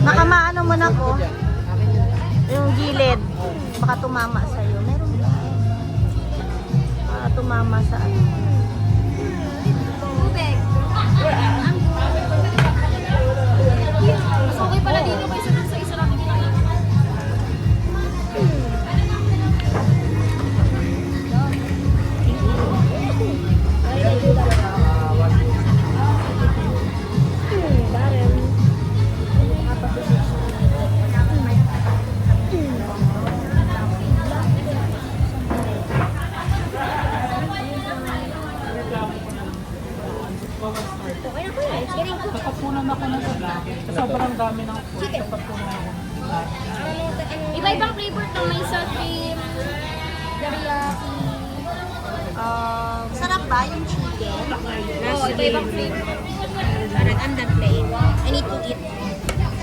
Baka maano mo na ko. Yung gilid. Baka tumama sa'yo. Meron ba? Baka tumama sa ano. Tubig. Mas okay pala dito kaysa sa isa natin kinain. Tapapunan ako ng sabla. Sobrang dami ng food. Tapapunan ako. Iba-ibang flavor to. May sour cream, teriyaki. Sarap ba yung chicken? Oo, iba-ibang flavor. Parang I'm not plain. I need to eat.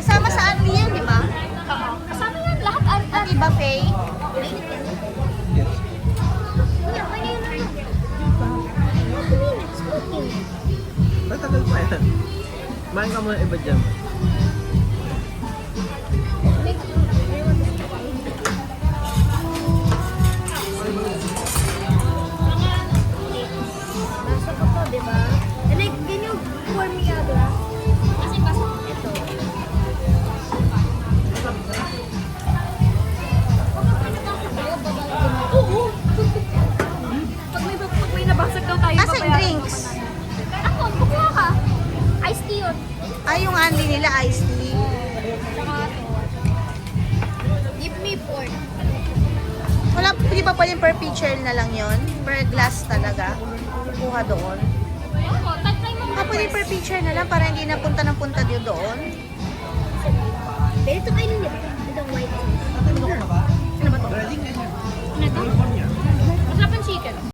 Kasama sa Anli yan, di ba? Oo. Kasama yan lahat. Ang iba, Faye? Matagal pa yan. Kumain ka muna iba dyan. Basa ko to, di ba? And like, can you pour me a glass? Kasi basa ito. Oo! Pag may nabasag daw tayo, Asan drinks? Ako, kukuha ka. Iced tea yun. Ay, yung Anli nila, iced tea. Saka ito. Give me pork. Wala, di ba pwedeng per pitcher na lang yon? Per glass talaga? Kukuha doon. Oo, try mo Baka pwedeng per pitcher na lang para hindi na punta ng punta doon. Pero ito kainin niyo. Itong white sauce.